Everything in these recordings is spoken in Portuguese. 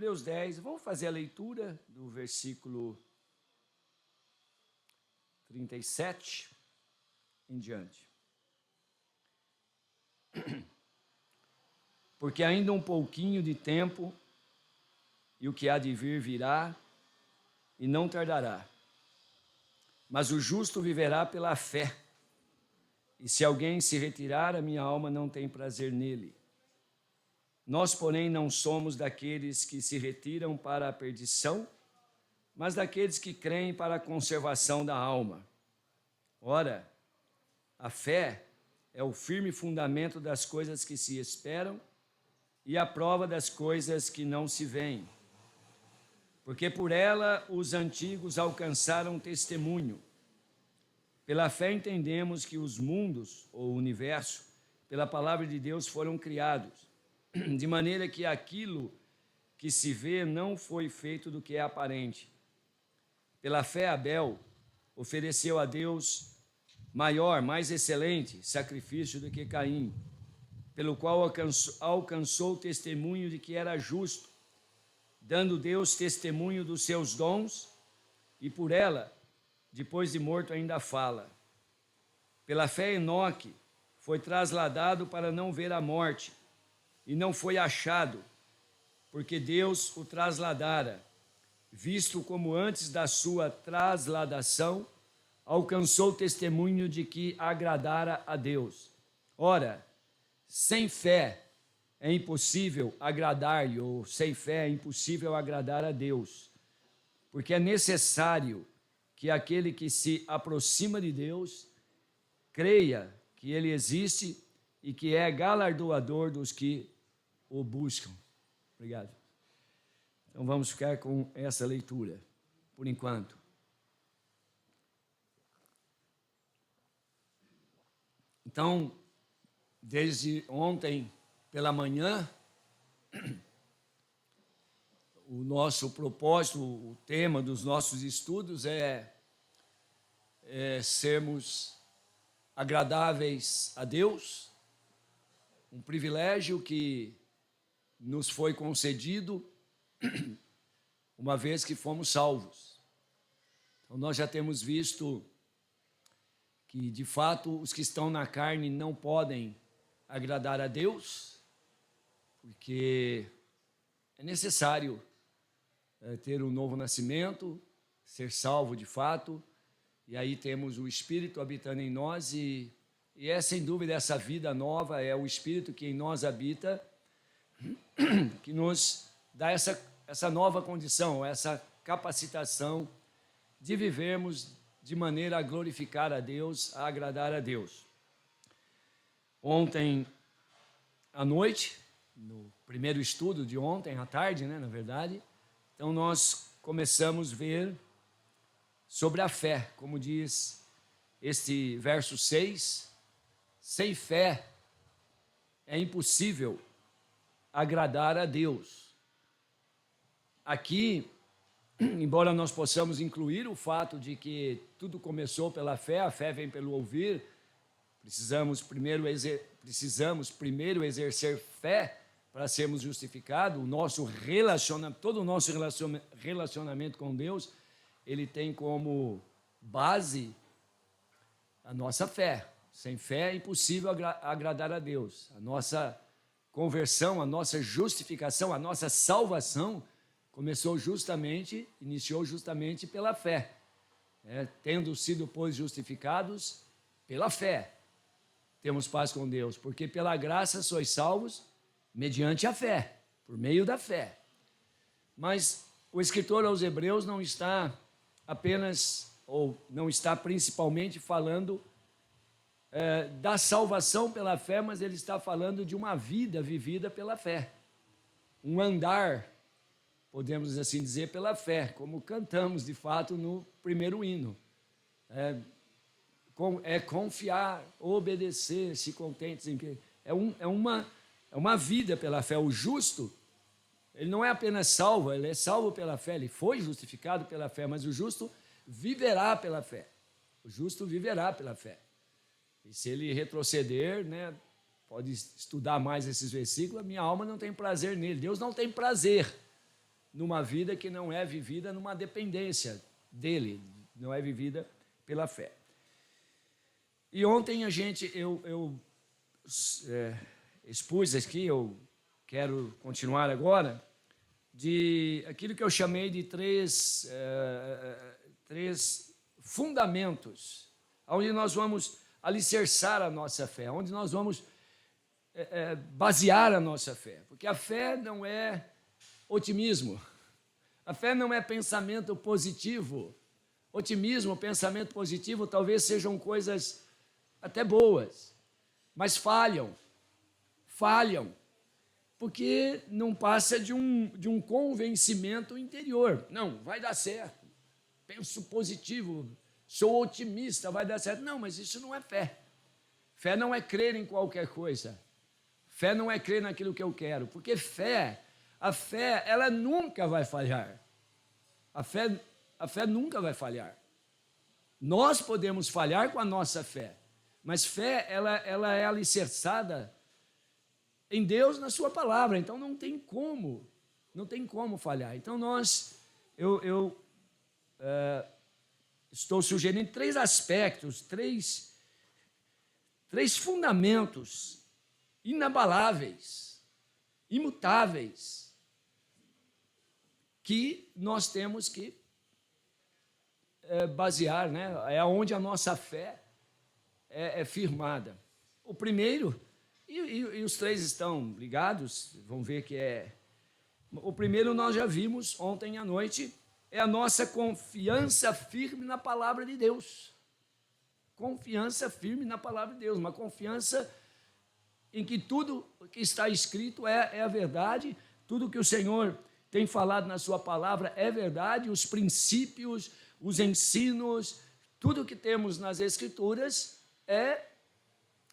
Hebreus 10, vamos fazer a leitura do versículo 37 em diante. Porque ainda um pouquinho de tempo, e o que há de vir virá, e não tardará. Mas o justo viverá pela fé. E se alguém se retirar, a minha alma não tem prazer nele. Nós, porém, não somos daqueles que se retiram para a perdição, mas daqueles que creem para a conservação da alma. Ora, a fé é o firme fundamento das coisas que se esperam e a prova das coisas que não se veem. Porque por ela os antigos alcançaram testemunho. Pela fé entendemos que os mundos, ou universo, pela palavra de Deus foram criados, de maneira que aquilo que se vê não foi feito do que é aparente. Pela fé Abel ofereceu a Deus maior, mais excelente sacrifício do que Caim, pelo qual alcançou o testemunho de que era justo, dando Deus testemunho dos seus dons, e por ela, depois de morto, ainda fala. Pela fé Enoque foi trasladado para não ver a morte, e não foi achado, porque Deus o trasladara, visto como antes da sua trasladação, alcançou o testemunho de que agradara a Deus. Ora, sem fé é impossível agradar-lhe, ou sem fé é impossível agradar a Deus, porque é necessário que aquele que se aproxima de Deus creia que ele existe e que é galardoador dos que o buscam. Obrigado. Então vamos ficar com essa leitura, por enquanto. Então, desde ontem pela manhã, o nosso propósito, o tema dos nossos estudos é sermos agradáveis a Deus, um privilégio que nos foi concedido uma vez que fomos salvos. Então, nós já temos visto que, de fato, os que estão na carne não podem agradar a Deus, porque é necessário ter um novo nascimento, ser salvo de fato, e aí temos o Espírito habitando em nós, e é sem dúvida essa vida nova, é o Espírito que em nós habita, que nos dá essa nova condição, essa capacitação de vivermos de maneira a glorificar a Deus, a agradar a Deus. Ontem à noite, no primeiro estudo de ontem à tarde, na verdade, então nós começamos a ver sobre a fé, como diz este verso 6, sem fé é impossível agradar a Deus. Aqui, embora nós possamos incluir o fato de que tudo começou pela fé, a fé vem pelo ouvir, precisamos primeiro exercer fé para sermos justificados. Todo o nosso relacionamento com Deus, ele tem como base a nossa fé. Sem fé é impossível agradar a Deus. A nossa conversão, a nossa justificação, a nossa salvação iniciou justamente pela fé. Tendo sido, pois, justificados pela fé, temos paz com Deus, porque pela graça sois salvos mediante a fé, por meio da fé. Mas o escritor aos Hebreus não está apenas, ou não está principalmente falando da salvação pela fé, mas ele está falando de uma vida vivida pela fé, um andar, podemos assim dizer, pela fé, como cantamos de fato no primeiro hino. Confiar, obedecer, se contentes em que é uma vida pela fé. O justo, ele não é apenas salvo, ele é salvo pela fé, ele foi justificado pela fé, mas o justo viverá pela fé. O justo viverá pela fé. E se ele retroceder, pode estudar mais esses versículos, a minha alma não tem prazer nele. Deus não tem prazer numa vida que não é vivida numa dependência dele, não é vivida pela fé. E ontem eu expus aqui, eu quero continuar agora, de aquilo que eu chamei de três fundamentos, onde nós vamos alicerçar a nossa fé, onde nós vamos basear a nossa fé. Porque a fé não é otimismo, a fé não é pensamento positivo. Otimismo, pensamento positivo talvez sejam coisas até boas, mas falham, porque não passa de um convencimento interior. Não, vai dar certo, penso positivo, sou otimista, vai dar certo. Não, mas isso não é fé. Fé não é crer em qualquer coisa. Fé não é crer naquilo que eu quero, porque a fé, ela nunca vai falhar. A fé nunca vai falhar. Nós podemos falhar com a nossa fé, mas fé, ela é alicerçada em Deus, na sua palavra, então não tem como falhar. Então eu estou sugerindo três aspectos, três fundamentos inabaláveis, imutáveis, que nós temos que basear, né? É onde a nossa fé é firmada. O primeiro, e os três estão ligados, vão ver que o primeiro nós já vimos ontem à noite, é a nossa confiança firme na palavra de Deus. Confiança firme na palavra de Deus, uma confiança em que tudo que está escrito é a verdade, tudo que o Senhor tem falado na sua palavra é verdade, os princípios, os ensinos, tudo que temos nas Escrituras é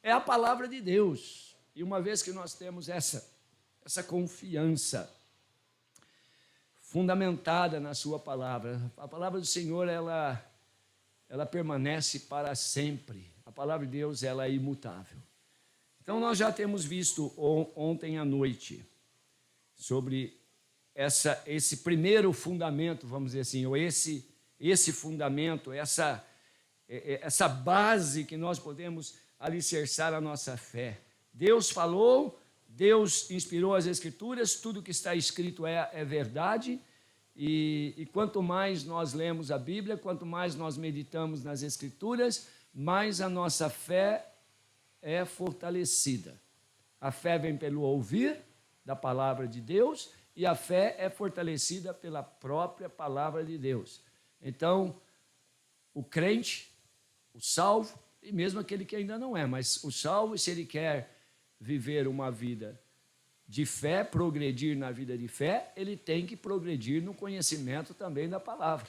a palavra de Deus. E uma vez que nós temos essa confiança fundamentada na sua palavra, a palavra do Senhor, ela permanece para sempre. A palavra de Deus, ela é imutável. Então, nós já temos visto ontem à noite sobre esse primeiro fundamento, vamos dizer assim, ou esse fundamento, essa base que nós podemos alicerçar a nossa fé. Deus falou, Deus inspirou as Escrituras, tudo que está escrito é verdade, e quanto mais nós lemos a Bíblia, quanto mais nós meditamos nas Escrituras, mais a nossa fé é fortalecida. A fé vem pelo ouvir da palavra de Deus, e a fé é fortalecida pela própria palavra de Deus. Então, o crente, o salvo, e mesmo aquele que ainda não é, mas o salvo, se ele quer viver uma vida de fé, progredir na vida de fé, ele tem que progredir no conhecimento também da palavra.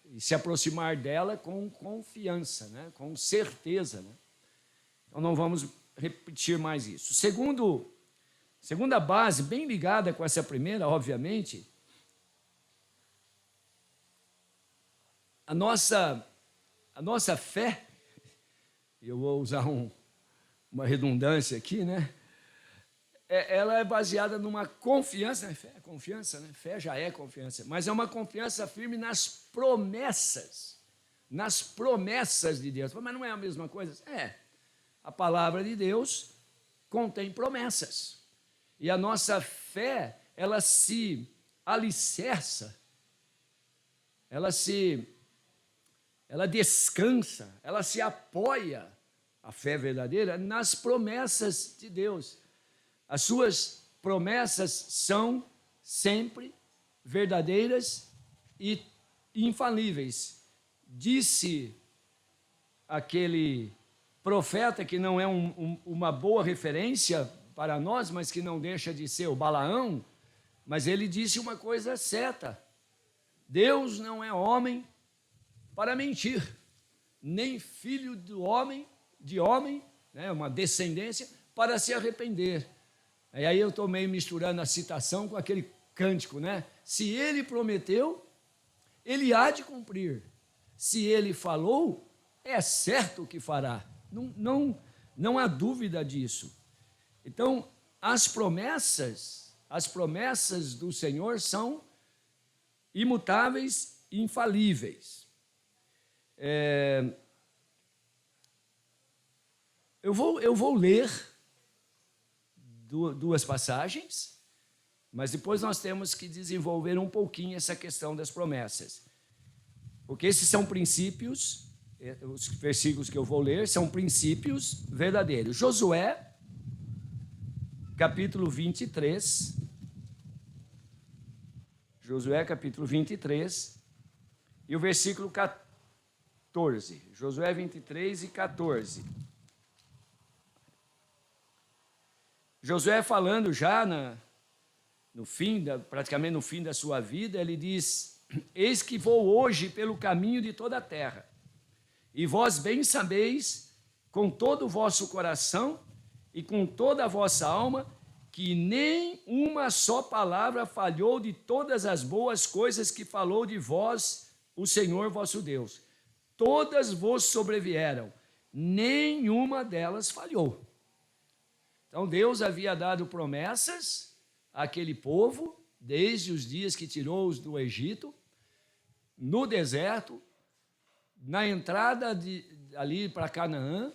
E se aproximar dela com confiança, né? Com certeza. Né? Então não vamos repetir mais isso. Segunda base, bem ligada com essa primeira, obviamente, a nossa fé, eu vou usar uma redundância aqui, né? Ela é baseada numa confiança, fé é confiança, né? Fé já é confiança, mas é uma confiança firme nas promessas de Deus. Mas não é a mesma coisa? A palavra de Deus contém promessas, e a nossa fé, ela se alicerça, ela descansa, ela se apoia, a fé verdadeira, nas promessas de Deus. As suas promessas são sempre verdadeiras e infalíveis. Disse aquele profeta, que não é uma boa referência para nós, mas que não deixa de ser o Balaão, mas ele disse uma coisa certa: Deus não é homem para mentir, nem filho de homem, né, uma descendência, para se arrepender. E aí eu estou meio misturando a citação com aquele cântico, né? Se ele prometeu, ele há de cumprir. Se ele falou, é certo que fará. Não há dúvida disso. Então, as promessas as promessas do Senhor são imutáveis e infalíveis. Eu vou ler duas passagens, mas depois nós temos que desenvolver um pouquinho essa questão das promessas. Porque esses são princípios, os versículos que eu vou ler são princípios verdadeiros. Josué, capítulo 23. Josué, capítulo 23, e o versículo 14. Josué 23 e 14. Josué falando já praticamente no fim da sua vida, ele diz: eis que vou hoje pelo caminho de toda a terra, e vós bem sabeis, com todo o vosso coração e com toda a vossa alma, que nem uma só palavra falhou de todas as boas coisas que falou de vós o Senhor vosso Deus. Todas vos sobrevieram, nenhuma delas falhou. Então Deus havia dado promessas àquele povo, desde os dias que tirou-os do Egito, no deserto, na entrada ali para Canaã,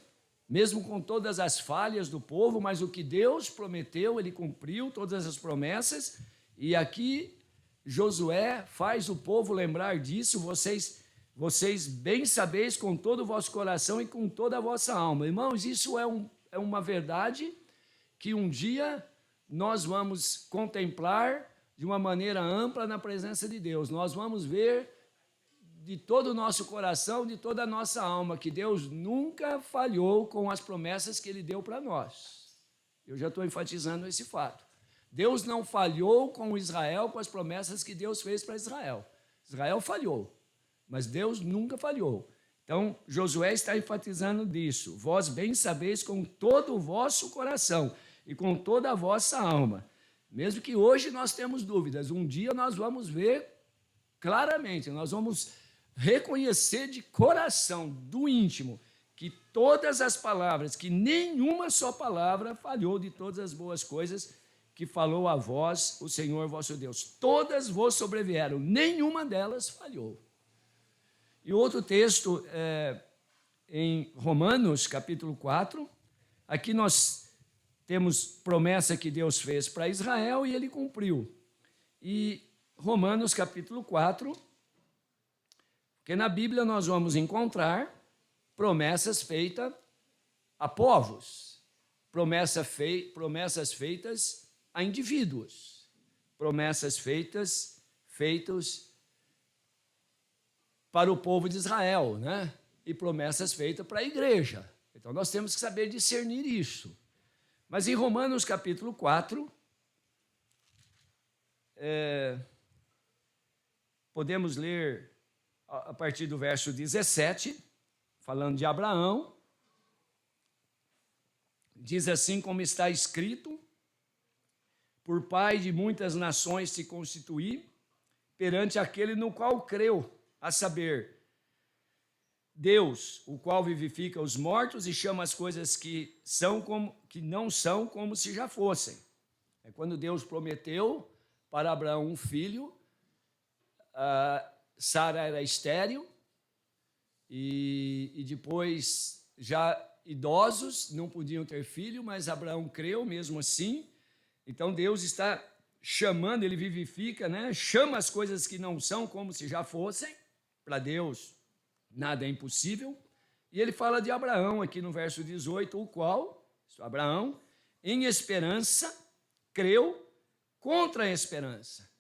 mesmo com todas as falhas do povo, mas o que Deus prometeu, ele cumpriu todas as promessas, e aqui Josué faz o povo lembrar disso. Vocês bem sabeis com todo o vosso coração e com toda a vossa alma. Irmãos, isso é uma verdade que um dia nós vamos contemplar de uma maneira ampla na presença de Deus. Nós vamos ver de todo o nosso coração, de toda a nossa alma, que Deus nunca falhou com as promessas que ele deu para nós. Eu já estou enfatizando esse fato. Deus não falhou com Israel, com as promessas que Deus fez para Israel. Israel falhou, mas Deus nunca falhou. Então, Josué está enfatizando disso. Vós bem sabeis com todo o vosso coração e com toda a vossa alma. Mesmo que hoje nós temos dúvidas, um dia nós vamos ver claramente, nós vamos reconhecer de coração, do íntimo, que todas as palavras, que nenhuma só palavra falhou de todas as boas coisas que falou a vós o Senhor vosso Deus. Todas vos sobrevieram, nenhuma delas falhou. E outro texto em Romanos, capítulo 4, aqui nós temos promessa que Deus fez para Israel e ele cumpriu. E Romanos, capítulo 4, porque na Bíblia nós vamos encontrar promessas feitas a povos, promessas feitas a indivíduos, promessas feitas para o povo de Israel, né? E promessas feitas para a igreja. Então nós temos que saber discernir isso. Mas em Romanos capítulo 4, podemos ler a partir do verso 17, falando de Abraão, diz assim como está escrito: por pai de muitas nações se constituí, perante aquele no qual creu, a saber, Deus, o qual vivifica os mortos e chama as coisas que não são como se já fossem. É quando Deus prometeu para Abraão um filho, Sara era estéril, e depois, já idosos, não podiam ter filho, mas Abraão creu mesmo assim. Então Deus está chamando, ele vivifica, né? Chama as coisas que não são como se já fossem. Para Deus nada é impossível. E ele fala de Abraão aqui no verso 18, o qual, Abraão, em esperança, creu contra a esperança,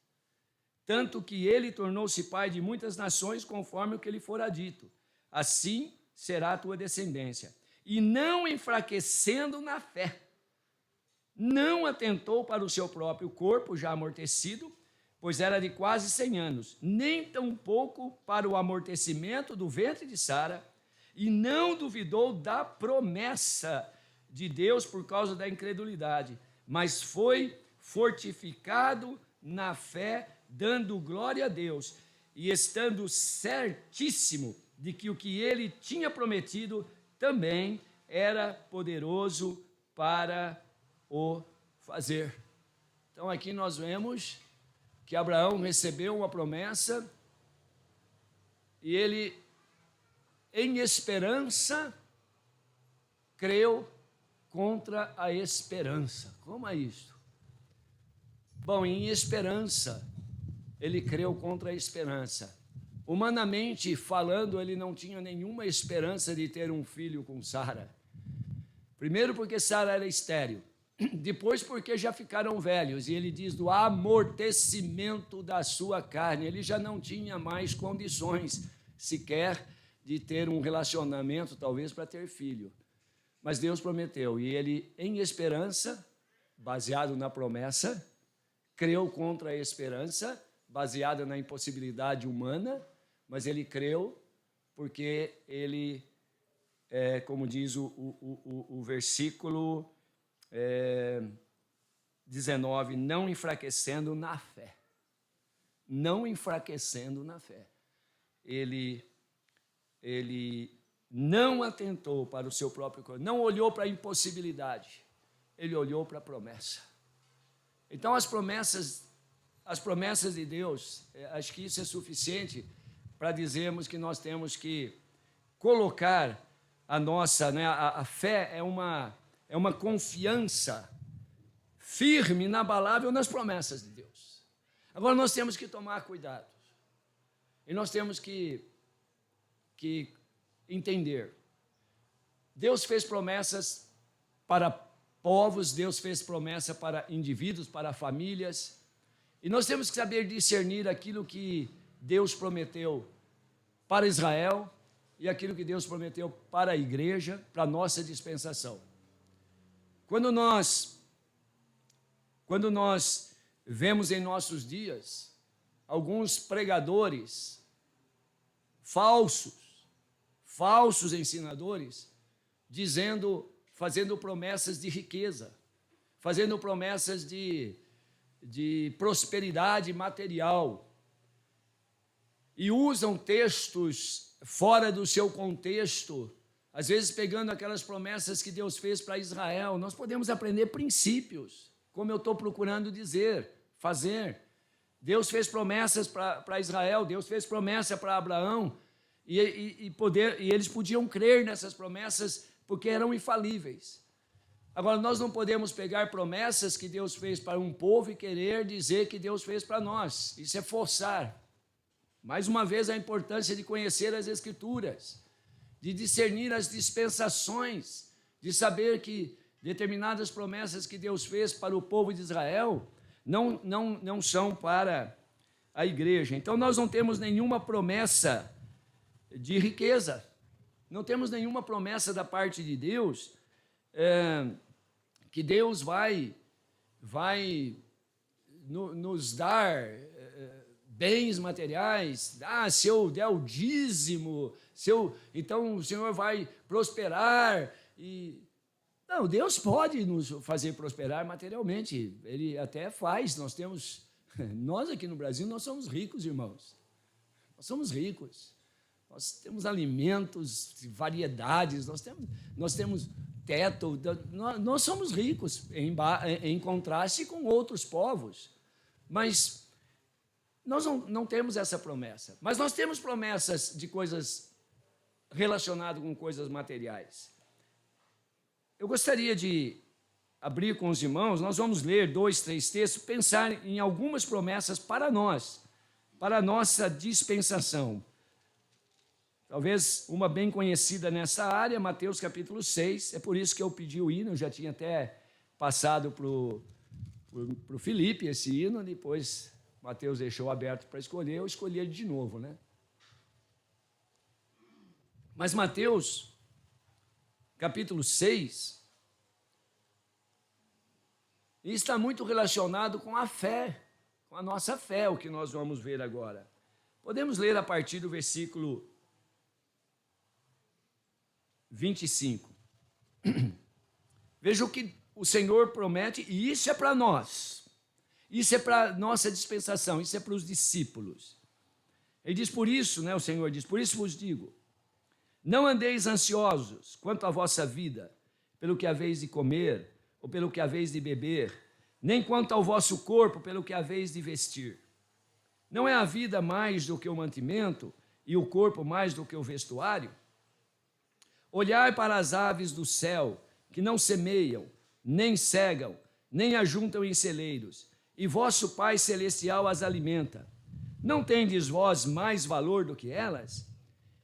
tanto que ele tornou-se pai de muitas nações, conforme o que lhe fora dito: assim será a tua descendência. E não enfraquecendo na fé, não atentou para o seu próprio corpo já amortecido, pois era de quase 100 anos, nem tampouco para o amortecimento do ventre de Sara, e não duvidou da promessa de Deus por causa da incredulidade, mas foi fortificado na fé, dando glória a Deus, e estando certíssimo de que o que ele tinha prometido também era poderoso para o fazer. Então aqui nós vemos que Abraão recebeu uma promessa e ele, em esperança, creu contra a esperança. Como é isto? Bom, em esperança, ele creu contra a esperança. Humanamente falando, ele não tinha nenhuma esperança de ter um filho com Sara. Primeiro porque Sara era estéril. Depois porque já ficaram velhos. E ele diz do amortecimento da sua carne. Ele já não tinha mais condições sequer de ter um relacionamento, talvez para ter filho. Mas Deus prometeu. E ele, em esperança, baseado na promessa, creu contra a esperança, baseada na impossibilidade humana, mas ele creu porque ele, como diz o versículo 19, não enfraquecendo na fé. Não enfraquecendo na fé. Ele não atentou para o seu próprio coração, não olhou para a impossibilidade, ele olhou para a promessa. Então as promessas de Deus, acho que isso é suficiente para dizermos que nós temos que colocar a nossa, né, a fé é uma confiança firme, inabalável nas promessas de Deus. Agora nós temos que tomar cuidado. E nós temos que entender. Deus fez promessas para povos, Deus fez promessa para indivíduos, para famílias. E nós temos que saber discernir aquilo que Deus prometeu para Israel e aquilo que Deus prometeu para a igreja, para a nossa dispensação. Quando nós vemos em nossos dias alguns pregadores falsos ensinadores, fazendo promessas de riqueza, fazendo promessas de prosperidade material, e usam textos fora do seu contexto, às vezes pegando aquelas promessas que Deus fez para Israel. Nós podemos aprender princípios, como eu estou procurando fazer. Deus fez promessas para Israel, Deus fez promessa para Abraão, e eles podiam crer nessas promessas porque eram infalíveis. Agora, nós não podemos pegar promessas que Deus fez para um povo e querer dizer que Deus fez para nós. Isso é forçar. Mais uma vez, a importância de conhecer as Escrituras, de discernir as dispensações, de saber que determinadas promessas que Deus fez para o povo de Israel não são para a igreja. Então, nós não temos nenhuma promessa de riqueza, não temos nenhuma promessa da parte de Deus que Deus vai nos dar bens materiais. Se eu der o dízimo, então o Senhor vai prosperar. Não, Deus pode nos fazer prosperar materialmente, Ele até faz. Nós aqui no Brasil, nós somos ricos, irmãos. Nós somos ricos. Nós temos alimentos, variedades, nós temos teto, nós somos ricos em contraste com outros povos. Mas nós não temos essa promessa. Mas nós temos promessas de coisas relacionadas com coisas materiais. Eu gostaria de abrir com os irmãos, nós vamos ler 2, 3 textos, pensar em algumas promessas para nós, para a nossa dispensação. Talvez uma bem conhecida nessa área, Mateus capítulo 6, é por isso que eu pedi o hino, eu já tinha até passado para o Felipe esse hino, depois Mateus deixou aberto para escolher, eu escolhi ele de novo, né? Mas Mateus capítulo 6 está muito relacionado com a fé, com a nossa fé, o que nós vamos ver agora. Podemos ler a partir do versículo 25. Veja o que o Senhor promete, e isso é para nós. Isso é para a nossa dispensação, isso é para os discípulos. Ele diz, por isso, o Senhor diz, por isso vos digo, não andeis ansiosos quanto à vossa vida, pelo que haveis de comer, ou pelo que haveis de beber, nem quanto ao vosso corpo pelo que haveis de vestir. Não é a vida mais do que o mantimento, e o corpo mais do que o vestuário? Olhai para as aves do céu, que não semeiam, nem cegam, nem ajuntam em celeiros, e vosso Pai Celestial as alimenta. Não tendes vós mais valor do que elas?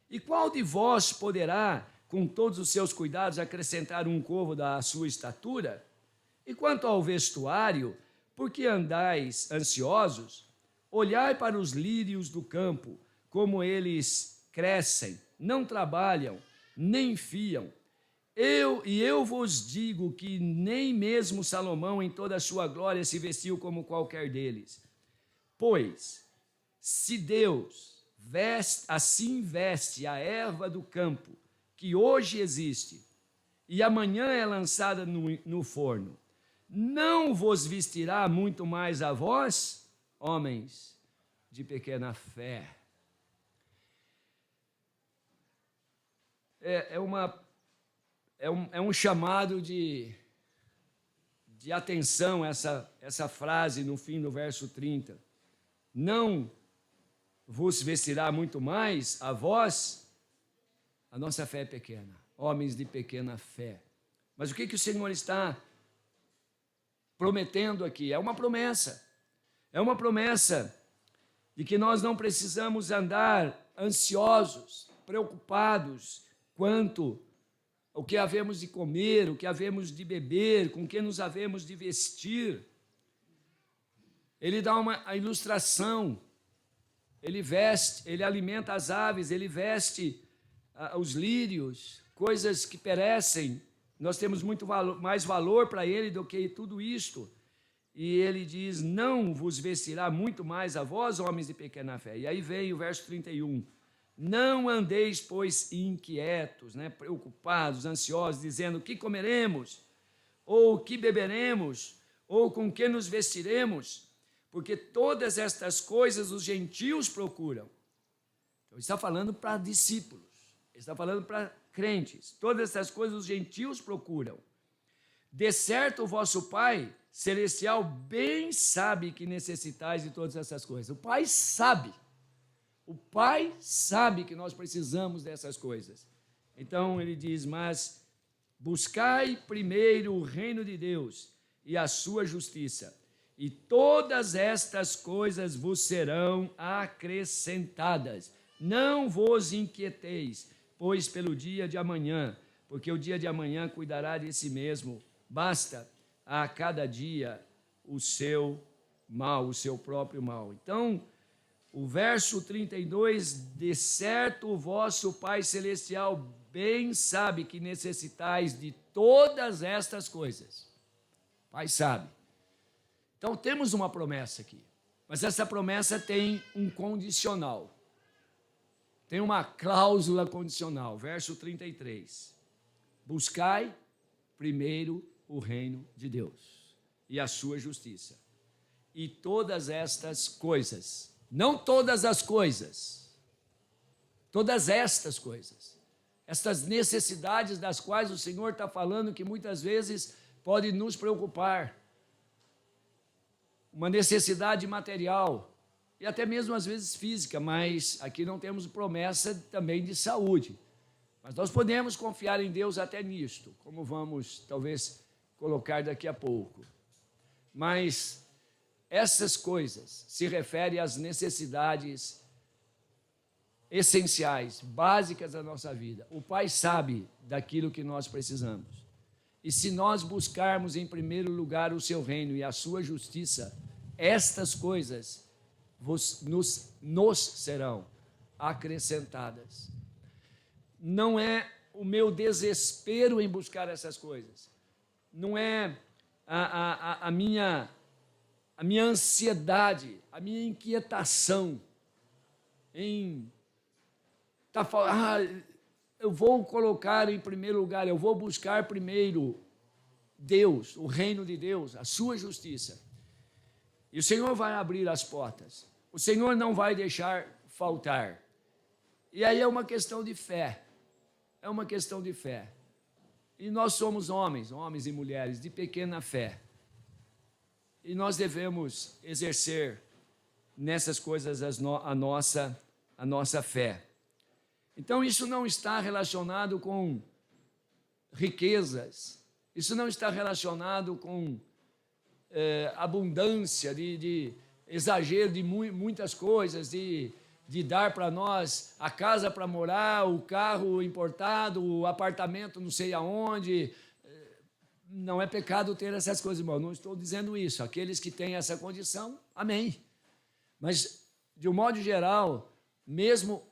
E qual de vós poderá, com todos os seus cuidados, acrescentar um côvado da sua estatura? E quanto ao vestuário, por que andais ansiosos? Olhai para os lírios do campo, como eles crescem, não trabalham, nem fiam. Eu vos digo que nem mesmo Salomão, em toda a sua glória, se vestiu como qualquer deles. Pois, se Deus assim veste a erva do campo, que hoje existe, e amanhã é lançada no forno, não vos vestirá muito mais a vós, homens de pequena fé? É um chamado de atenção essa frase no fim do verso 30. Não vos vestirá muito mais a vós? A nossa fé é pequena, homens de pequena fé. Mas o que o Senhor está prometendo aqui? É uma promessa de que nós não precisamos andar ansiosos, preocupados quanto o que havemos de comer, o que havemos de beber, com que nos havemos de vestir. Ele dá a ilustração, ele veste, ele alimenta as aves, ele veste os lírios, coisas que perecem. Nós temos muito mais valor para ele do que tudo isto. E ele diz, não vos vestirá muito mais a vós, homens de pequena fé. E aí vem o verso 31. Não andeis, pois, inquietos, preocupados, ansiosos, dizendo, que comeremos? Ou que beberemos? Ou com que nos vestiremos? Porque todas estas coisas os gentios procuram. Então, ele está falando para discípulos, ele está falando para crentes. Todas essas coisas os gentios procuram. De certo, o vosso Pai Celestial bem sabe que necessitais de todas essas coisas. O Pai sabe que nós precisamos dessas coisas. Então ele diz, mas buscai primeiro o reino de Deus e a sua justiça, e todas estas coisas vos serão acrescentadas. Não vos inquieteis, pois pelo dia de amanhã, porque o dia de amanhã cuidará de si mesmo. Basta a cada dia o seu mal, o seu próprio mal. Então, o verso 32, de certo o vosso Pai Celestial bem sabe que necessitais de todas estas coisas. O Pai sabe. Então, temos uma promessa aqui, mas essa promessa tem um condicional. Tem uma cláusula condicional, verso 33. Buscai primeiro o reino de Deus e a sua justiça. E todas estas coisas, não todas as coisas, todas estas coisas, estas necessidades das quais o Senhor está falando que muitas vezes pode nos preocupar, uma necessidade material e até mesmo às vezes física, mas aqui não temos promessa também de saúde. Mas nós podemos confiar em Deus até nisto, como vamos talvez colocar daqui a pouco. Mas essas coisas se referem às necessidades essenciais, básicas da nossa vida. O Pai sabe daquilo que nós precisamos. E se nós buscarmos em primeiro lugar o seu reino e a sua justiça, estas coisas nos serão acrescentadas. Não é o meu desespero em buscar essas coisas, não é a minha ansiedade, a minha inquietação em eu vou colocar em primeiro lugar, eu vou buscar primeiro Deus, o reino de Deus, a sua justiça. E o Senhor vai abrir as portas. O Senhor não vai deixar faltar. E aí é uma questão de fé. É uma questão de fé. E nós somos homens e mulheres de pequena fé. e nós devemos exercer nessas coisas a nossa fé. Então, isso não está relacionado com riquezas, isso não está relacionado com abundância, de exagero de muitas coisas, de dar para nós a casa para morar, o carro importado, o apartamento não sei aonde. Não é pecado ter essas coisas, irmão, não estou dizendo isso. Aqueles que têm essa condição, amém. Mas, de um modo geral, mesmo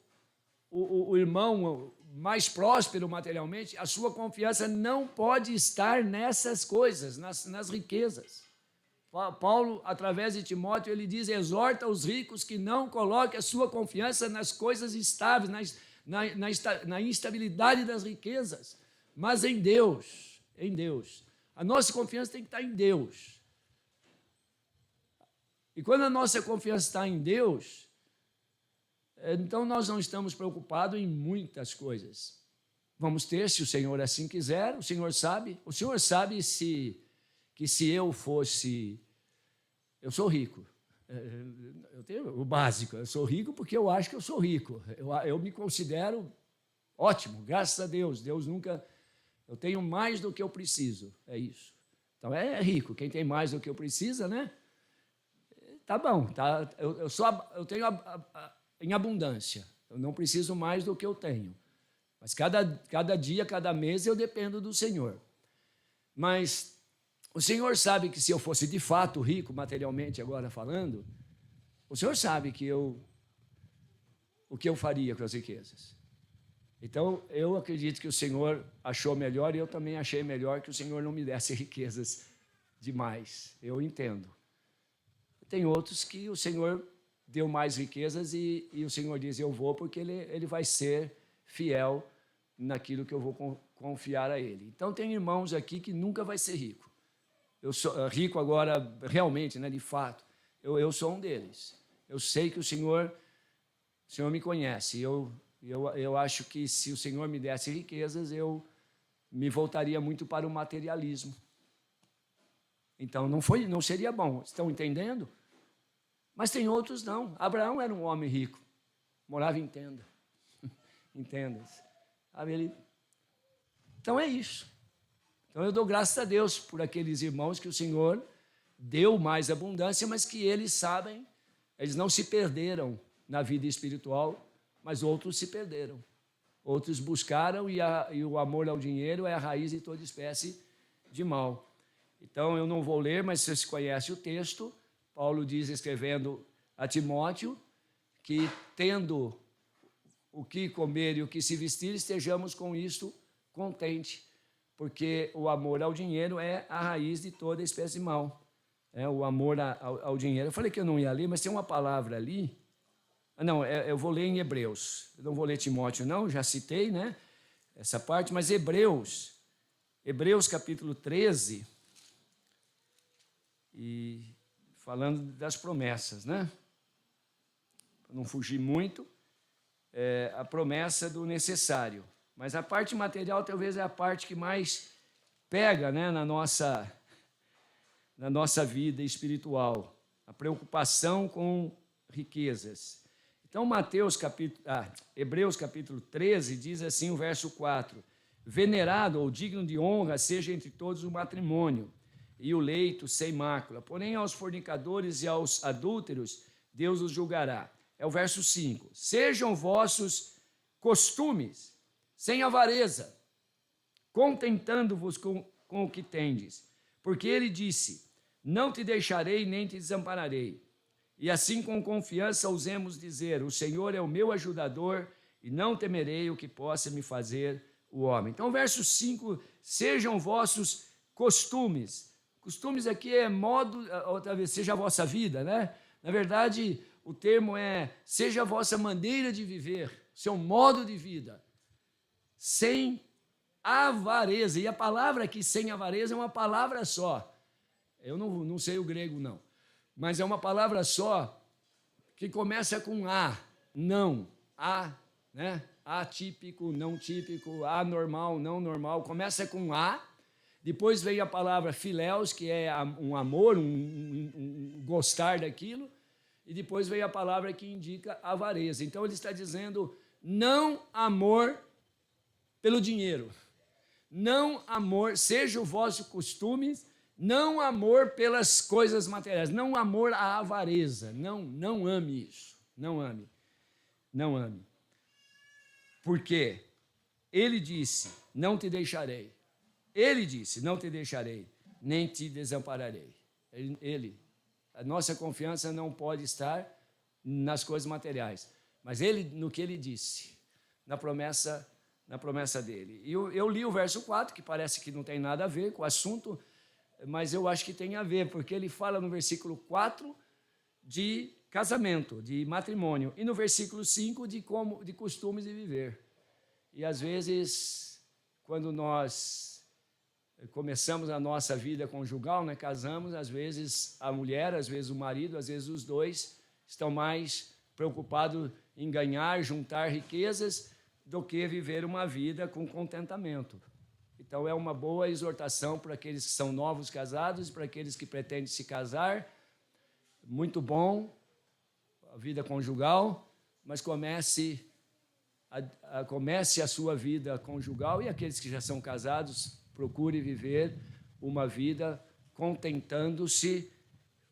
o irmão mais próspero materialmente, a sua confiança não pode estar nessas coisas, nas riquezas. Paulo, através de Timóteo, ele diz: exorta os ricos que não coloquem a sua confiança nas coisas estáveis, na instabilidade das riquezas, mas em Deus, em Deus. A nossa confiança tem que estar em Deus. E quando a nossa confiança está em Deus, então nós não estamos preocupados em muitas coisas. Vamos ter, se o Senhor assim quiser, o Senhor sabe que se eu fosse... Eu sou rico, eu tenho o básico, eu sou rico porque eu acho que eu sou rico, eu me considero ótimo, graças a Deus, Deus nunca... Eu tenho mais do que eu preciso, é isso. Então é rico, quem tem mais do que eu preciso, né? Tá bom, tá? Eu tenho em abundância, eu não preciso mais do que eu tenho. Mas cada dia, cada mês eu dependo do Senhor. Mas o Senhor sabe que se eu fosse de fato rico, materialmente agora falando, o Senhor sabe o que eu faria com as riquezas. Então, eu acredito que o Senhor achou melhor e eu também achei melhor que o Senhor não me desse riquezas demais. Eu entendo. Tem outros que o Senhor deu mais riquezas e o Senhor diz: eu vou porque ele vai ser fiel naquilo que eu vou confiar a Ele. Então, tem irmãos aqui que nunca vai ser rico. Eu sou rico agora, realmente, né, de fato. Eu sou um deles. Eu sei que o Senhor me conhece. Eu acho que se o Senhor me desse riquezas, eu me voltaria muito para o materialismo. Então, não seria bom. Estão entendendo? Mas tem outros não. Abraão era um homem rico, morava em tenda. Entendas? Então é isso. Então eu dou graças a Deus por aqueles irmãos que o Senhor deu mais abundância, mas que eles sabem, eles não se perderam na vida espiritual, mas outros se perderam. Outros buscaram e o amor ao dinheiro é a raiz de toda espécie de mal. Então eu não vou ler, mas vocês conhecem o texto. Paulo diz, escrevendo a Timóteo, que tendo o que comer e o que se vestir, estejamos com isso contente, porque o amor ao dinheiro é a raiz de toda espécie de mal. O amor ao dinheiro. Eu falei que eu não ia ler, mas tem uma palavra ali. Não, eu vou ler em Hebreus. Eu não vou ler Timóteo, não, já citei, né? Essa parte, mas Hebreus capítulo 13, e falando das promessas, né? Para não fugir muito, a promessa do necessário. Mas a parte material talvez é a parte que mais pega, né, na nossa vida espiritual. A preocupação com riquezas. Então, Hebreus capítulo 13 diz assim o verso 4: venerado ou digno de honra seja entre todos o matrimônio e o leito sem mácula, porém aos fornicadores e aos adúlteros Deus os julgará. É o verso 5: sejam vossos costumes sem avareza, contentando-vos com o que tendes, porque ele disse: não te deixarei nem te desampararei. E assim com confiança ousemos dizer: o Senhor é o meu ajudador e não temerei o que possa me fazer o homem. Então, verso 5, sejam vossos costumes. Costumes aqui é modo, outra vez, seja a vossa vida, né? Na verdade, o termo é seja a vossa maneira de viver, seu modo de vida, sem avareza. E a palavra aqui, sem avareza, é uma palavra só. Eu não sei o grego, não. Mas é uma palavra só que começa com A, não, A, né? Atípico, não típico, anormal, não normal. Começa com A, Depois veio a palavra filéus, que é um amor, um gostar daquilo. E depois veio a palavra que indica avareza. Então ele está dizendo, não amor pelo dinheiro. Não amor, seja o vosso costume, não amor pelas coisas materiais, não amor à avareza. Não ame isso. Não ame. Não ame. Porque ele disse, não te deixarei. Ele disse, não te deixarei, nem te desampararei. A nossa confiança não pode estar nas coisas materiais, mas no que ele disse, na promessa dele. E eu li o verso 4, que parece que não tem nada a ver com o assunto, mas eu acho que tem a ver, porque ele fala no versículo 4 de casamento, de matrimônio, e no versículo 5 de costumes de viver. E às vezes, quando nós começamos a nossa vida conjugal, né, casamos, às vezes a mulher, às vezes o marido, às vezes os dois estão mais preocupados em ganhar, juntar riquezas, do que viver uma vida com contentamento. Então é uma boa exortação para aqueles que são novos casados e para aqueles que pretendem se casar. Muito bom a vida conjugal, mas comece a sua vida conjugal, e aqueles que já são casados, procure viver uma vida contentando-se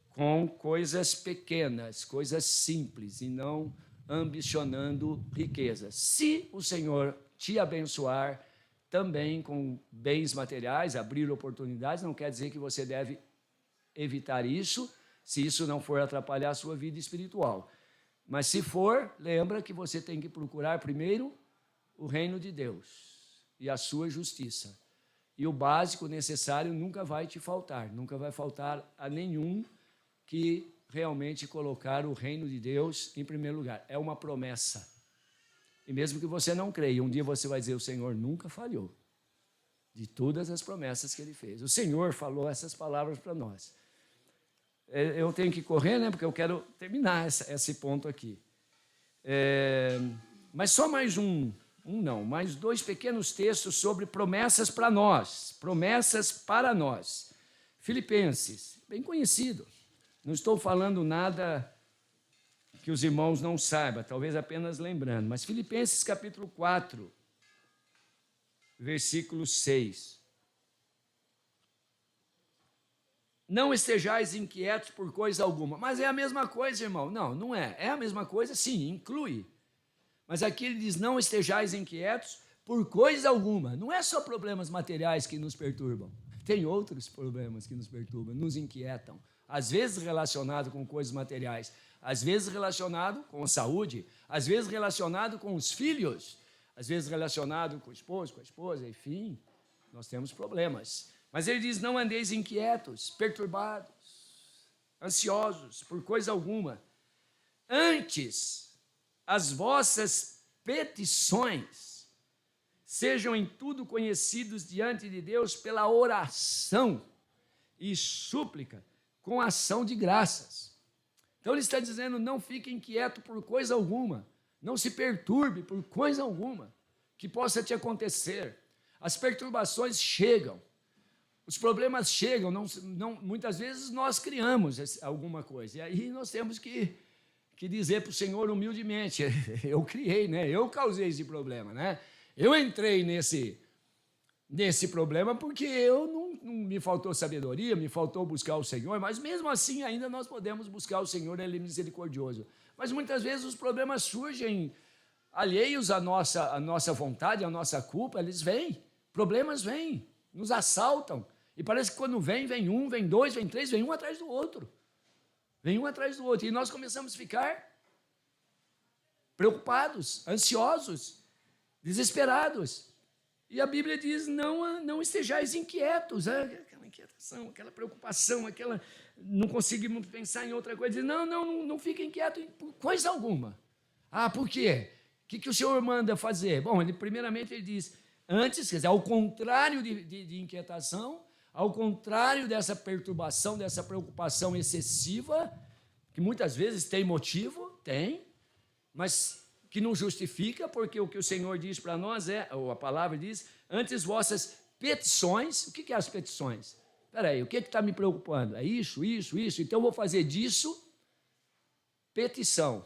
com coisas pequenas, coisas simples, e não ambicionando riquezas. Se o Senhor te abençoar também com bens materiais, abrir oportunidades, não quer dizer que você deve evitar isso, se isso não for atrapalhar a sua vida espiritual. Mas se for, lembra que você tem que procurar primeiro o reino de Deus e a sua justiça. E o básico necessário nunca vai te faltar, nunca vai faltar a nenhum que realmente colocar o reino de Deus em primeiro lugar. É uma promessa. E mesmo que você não creia, um dia você vai dizer, o Senhor nunca falhou de todas as promessas que Ele fez. O Senhor falou essas palavras para nós. Eu tenho que correr, né, porque eu quero terminar esse ponto aqui. Mas só mais mais 2 pequenos textos sobre promessas para nós. Promessas para nós. Filipenses, bem conhecido. Não estou falando nada que os irmãos não saibam, talvez apenas lembrando. Mas Filipenses capítulo 4, versículo 6. Não estejais inquietos por coisa alguma. Mas é a mesma coisa, irmão. Não é. É a mesma coisa, sim, inclui. Mas aqui ele diz, não estejais inquietos por coisa alguma. Não é só problemas materiais que nos perturbam. Tem outros problemas que nos perturbam, nos inquietam. Às vezes relacionado com coisas materiais, às vezes relacionado com saúde, às vezes relacionado com os filhos, às vezes relacionado com o esposo, com a esposa, enfim, nós temos problemas. Mas ele diz, não andeis inquietos, perturbados, ansiosos por coisa alguma. Antes, as vossas petições sejam em tudo conhecidos diante de Deus pela oração e súplica, com ação de graças. Então ele está dizendo, não fique inquieto por coisa alguma, não se perturbe por coisa alguma que possa te acontecer. As perturbações chegam, os problemas chegam, muitas vezes nós criamos alguma coisa, e aí nós temos que dizer para o Senhor humildemente, eu criei, né? Eu causei esse problema, né? Eu entrei nesse problema porque não me faltou sabedoria, me faltou buscar o Senhor, mas mesmo assim ainda nós podemos buscar o Senhor, Ele é misericordioso. Mas muitas vezes os problemas surgem alheios à nossa vontade, à nossa culpa, eles vêm, problemas vêm, nos assaltam, e parece que quando vem um, vem dois, vem três, vem um atrás do outro. Vem um atrás do outro, e nós começamos a ficar preocupados, ansiosos, desesperados. E a Bíblia diz, não estejais inquietos, aquela inquietação, aquela preocupação, não conseguimos pensar em outra coisa. Diz, não fiquem inquietos por coisa alguma. Por quê? O que o Senhor manda fazer? Bom, primeiramente ele diz, antes, quer dizer, ao contrário de inquietação, ao contrário dessa perturbação, dessa preocupação excessiva, que muitas vezes tem motivo, mas que não justifica, porque o que o Senhor diz para nós ou a palavra diz, antes vossas petições. O que é as petições? Espera aí, o que está me preocupando? É isso, então eu vou fazer disso petição.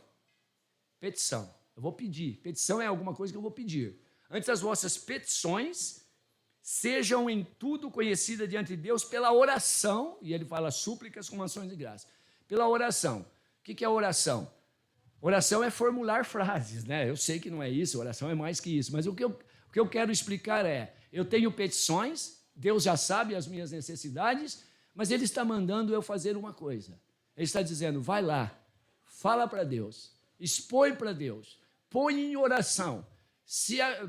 Petição, eu vou pedir. Petição é alguma coisa que eu vou pedir. Antes as vossas petições sejam em tudo conhecidas diante de Deus pela oração, e ele fala súplicas com ações de graça. Pela oração. O que é oração? Oração é formular frases, né? Eu sei que não é isso, oração é mais que isso, mas o que eu quero explicar é, eu tenho petições, Deus já sabe as minhas necessidades, mas Ele está mandando eu fazer uma coisa. Ele está dizendo, vai lá, fala para Deus, expõe para Deus, põe em oração,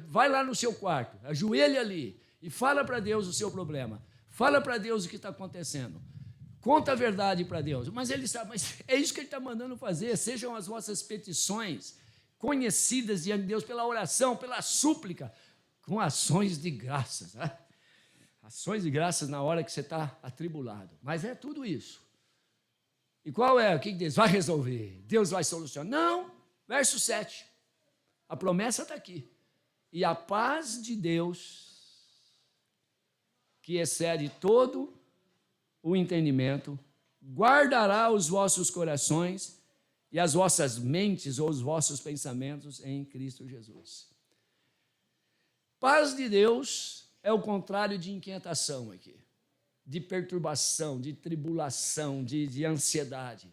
vai lá no seu quarto, ajoelha ali e fala para Deus o seu problema, fala para Deus o que está acontecendo. Conta a verdade para Deus. Mas é isso que Ele está mandando fazer. Sejam as vossas petições conhecidas diante de Deus pela oração, pela súplica, com ações de graças. Né? Ações de graças na hora que você está atribulado. Mas é tudo isso. E qual é? O que Deus vai resolver? Deus vai solucionar? Não. Verso 7. A promessa está aqui. E a paz de Deus, que excede todo o entendimento, guardará os vossos corações e as vossas mentes ou os vossos pensamentos em Cristo Jesus. Paz de Deus é o contrário de inquietação aqui, de perturbação, de tribulação, de ansiedade.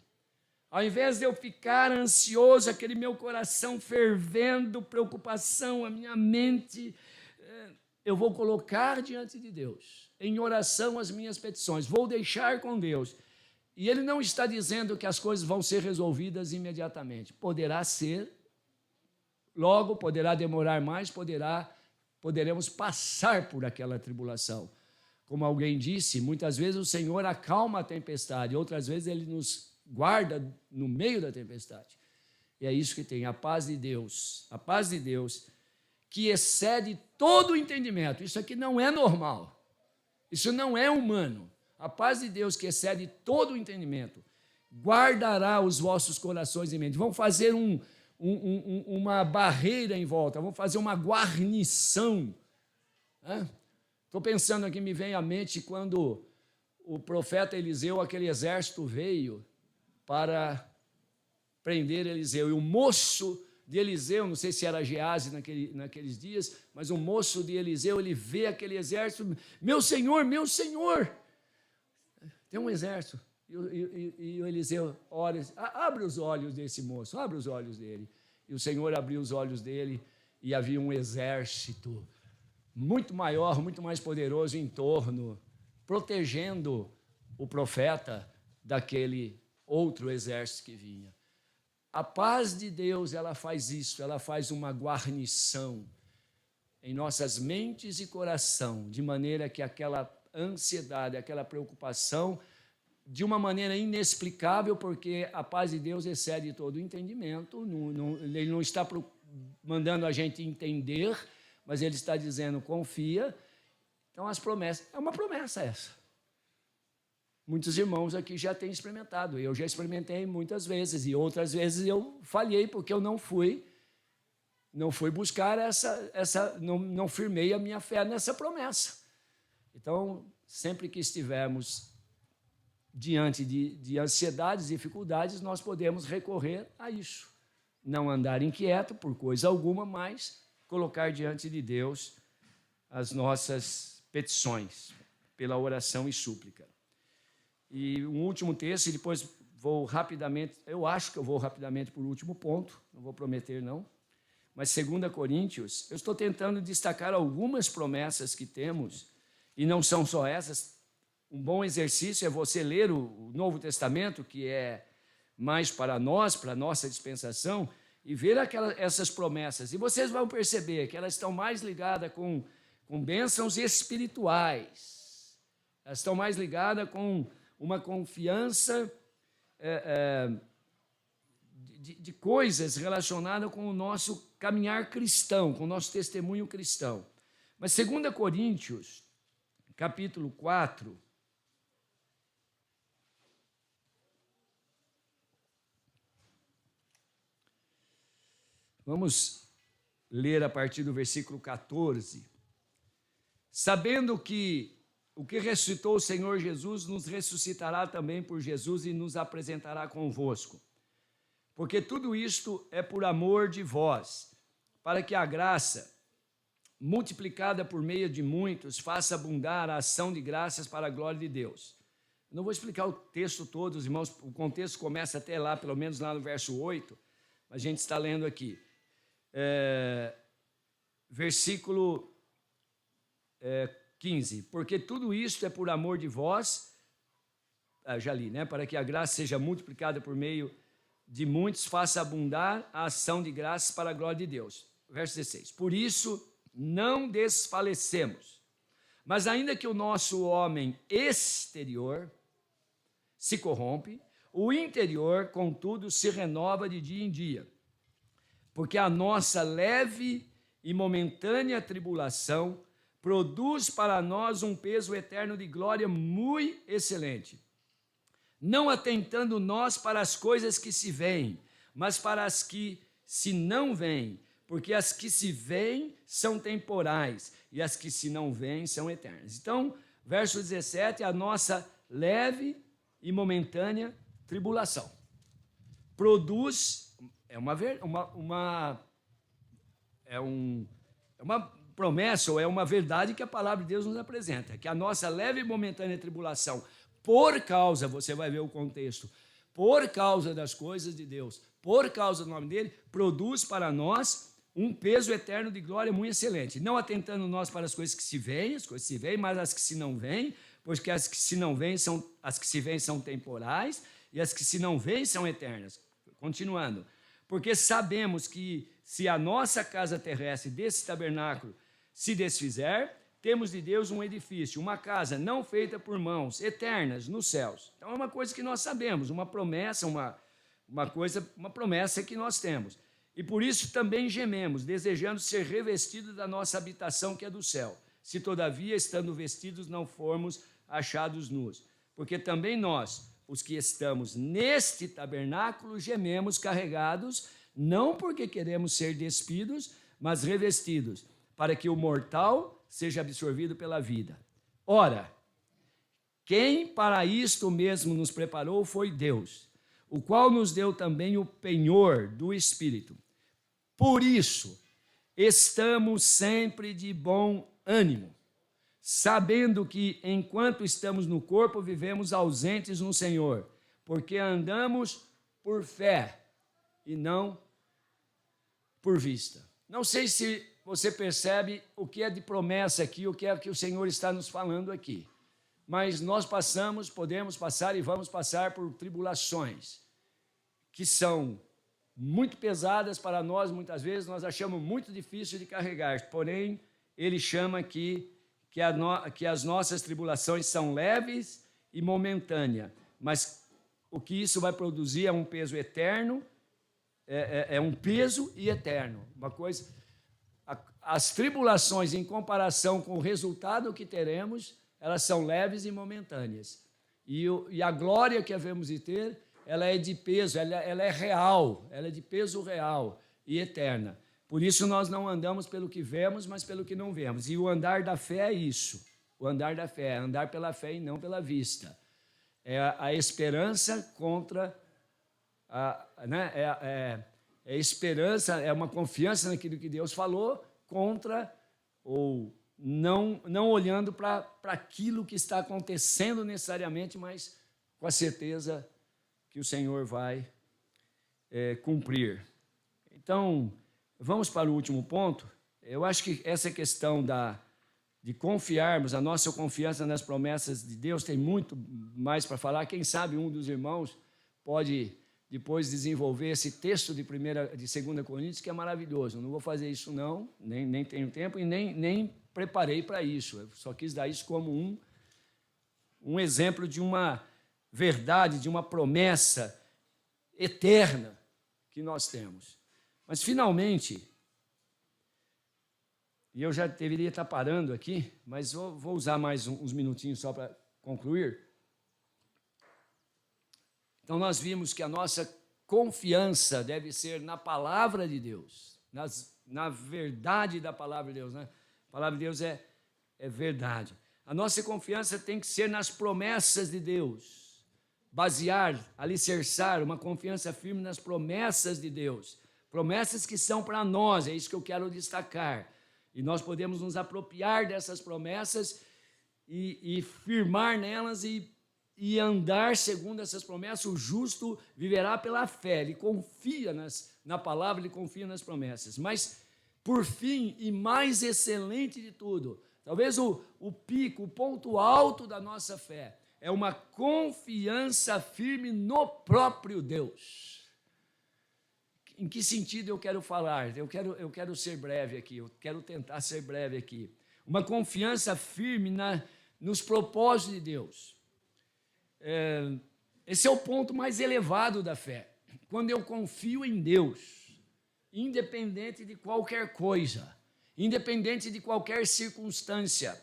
Ao invés de eu ficar ansioso, aquele meu coração fervendo, preocupação, a minha mente, eu vou colocar diante de Deus, em oração as minhas petições, vou deixar com Deus. E Ele não está dizendo que as coisas vão ser resolvidas imediatamente. Poderá ser, logo, poderá demorar mais, poderemos passar por aquela tribulação. Como alguém disse, muitas vezes o Senhor acalma a tempestade, outras vezes Ele nos guarda no meio da tempestade. E é isso que tem, a paz de Deus, que excede todo o entendimento. Isso aqui não é normal. Isso não é humano. A paz de Deus, que excede todo o entendimento, guardará os vossos corações e mentes. Vão fazer uma barreira em volta, vão fazer uma guarnição. Estou pensando aqui, me vem à mente quando o profeta Eliseu, aquele exército veio para prender Eliseu. E o moço de Eliseu, não sei se era Geazi naqueles dias, mas o moço de Eliseu, ele vê aquele exército, meu senhor, tem um exército. E o Eliseu olha, abre os olhos desse moço, abre os olhos dele. E o Senhor abriu os olhos dele e havia um exército muito maior, muito mais poderoso em torno, protegendo o profeta daquele outro exército que vinha. A paz de Deus, ela faz isso, ela faz uma guarnição em nossas mentes e coração, de maneira que aquela ansiedade, aquela preocupação, de uma maneira inexplicável, porque a paz de Deus excede todo o entendimento, Ele não está mandando a gente entender, mas Ele está dizendo, confia. Então, as promessas, é uma promessa essa. Muitos irmãos aqui já têm experimentado, eu já experimentei muitas vezes, e outras vezes eu falhei, porque eu não fui buscar não firmei a minha fé nessa promessa. Então, sempre que estivermos diante de ansiedades, dificuldades, nós podemos recorrer a isso. Não andar inquieto por coisa alguma, mas colocar diante de Deus as nossas petições, pela oração e súplica. E um último texto, e depois vou rapidamente, eu acho que eu vou rapidamente para o último ponto, não vou prometer não, mas 2 Coríntios, eu estou tentando destacar algumas promessas que temos, e não são só essas. Um bom exercício é você ler o Novo Testamento, que é mais para nós, para a nossa dispensação, e ver essas promessas. E vocês vão perceber que elas estão mais ligadas com bênçãos espirituais. Elas estão mais ligadas com uma confiança de coisas relacionadas com o nosso caminhar cristão, com o nosso testemunho cristão. Mas 2 Coríntios, capítulo 4, vamos ler a partir do versículo 14. sabendo que o que ressuscitou o Senhor Jesus nos ressuscitará também por Jesus e nos apresentará convosco. Porque tudo isto é por amor de vós, para que a graça, multiplicada por meio de muitos, faça abundar a ação de graças para a glória de Deus. Não vou explicar o texto todo, os irmãos, o contexto começa até lá, pelo menos lá no verso 8, a gente está lendo aqui. Versículo 15. Porque tudo isto é por amor de vós, já li, né? Para que a graça seja multiplicada por meio de muitos, faça abundar a ação de graças para a glória de Deus. Verso 16. Por isso não desfalecemos, mas ainda que o nosso homem exterior se corrompe, o interior, contudo, se renova de dia em dia. Porque a nossa leve e momentânea tribulação produz para nós um peso eterno de glória muito excelente. Não atentando nós para as coisas que se veem, mas para as que se não veem, porque as que se veem são temporais e as que se não veem são eternas. Então, verso 17, a nossa leve e momentânea tribulação produz, é uma promessa ou é uma verdade que a palavra de Deus nos apresenta, que a nossa leve e momentânea tribulação, por causa, você vai ver o contexto, por causa das coisas de Deus, por causa do nome dele, produz para nós um peso eterno de glória muito excelente, não atentando nós para as coisas que se veem, mas as que se não veem, porque as que se não veem as que se veem são temporais e as que se não veem são eternas. Continuando, porque sabemos que se a nossa casa terrestre desse tabernáculo se desfizer, temos de Deus um edifício, uma casa não feita por mãos, eternas nos céus. Então é uma coisa que nós sabemos, uma promessa, uma promessa que nós temos. E por isso também gememos, desejando ser revestidos da nossa habitação que é do céu, se todavia, estando vestidos, não formos achados nus. Porque também nós, os que estamos neste tabernáculo, gememos carregados, não porque queremos ser despidos, mas revestidos, para que o mortal seja absorvido pela vida. Ora, quem para isto mesmo nos preparou foi Deus, o qual nos deu também o penhor do Espírito. Por isso, estamos sempre de bom ânimo, sabendo que, enquanto estamos no corpo, vivemos ausentes no Senhor, porque andamos por fé e não por vista. Não sei se você percebe o que é de promessa aqui, o que é que o Senhor está nos falando aqui. Mas nós podemos passar e vamos passar por tribulações que são muito pesadas para nós, muitas vezes nós achamos muito difícil de carregar, porém, ele chama aqui que as nossas tribulações são leves e momentâneas, mas o que isso vai produzir é um peso eterno, é um peso e eterno. Uma coisa, as tribulações em comparação com o resultado que teremos, elas são leves e momentâneas. E a glória que havemos de ter, ela é de peso, ela é real, ela é de peso real e eterna. Por isso nós não andamos pelo que vemos, mas pelo que não vemos. E o andar da fé é isso. O andar da fé é andar pela fé e não pela vista. É a esperança contra é esperança, é uma confiança naquilo que Deus falou, contra ou não olhando para aquilo que está acontecendo necessariamente, mas com a certeza que o Senhor vai cumprir. Então, vamos para o último ponto. Eu acho que essa questão de confiarmos, a nossa confiança nas promessas de Deus, tem muito mais para falar. Quem sabe um dos irmãos pode depois desenvolver esse texto de 2 Coríntios, que é maravilhoso. Eu não vou fazer isso não, nem tenho tempo e nem preparei para isso. Eu só quis dar isso como um exemplo de uma verdade, de uma promessa eterna que nós temos. Mas, finalmente, e eu já deveria estar parando aqui, mas vou usar mais uns minutinhos só para concluir. Então, nós vimos que a nossa confiança deve ser na palavra de Deus, na verdade da palavra de Deus. Né? A palavra de Deus é verdade. A nossa confiança tem que ser nas promessas de Deus. Basear, alicerçar uma confiança firme nas promessas de Deus. Promessas que são para nós, é isso que eu quero destacar. E nós podemos nos apropriar dessas promessas e firmar nelas e andar segundo essas promessas. O justo viverá pela fé, ele confia na palavra, ele confia nas promessas. Mas, por fim, e mais excelente de tudo, talvez o pico, o ponto alto da nossa fé, é uma confiança firme no próprio Deus. Em que sentido eu quero falar? Eu quero ser breve aqui, eu quero tentar ser breve aqui. Uma confiança firme nos propósitos de Deus. Esse é o ponto mais elevado da fé. Quando eu confio em Deus, independente de qualquer coisa, independente de qualquer circunstância,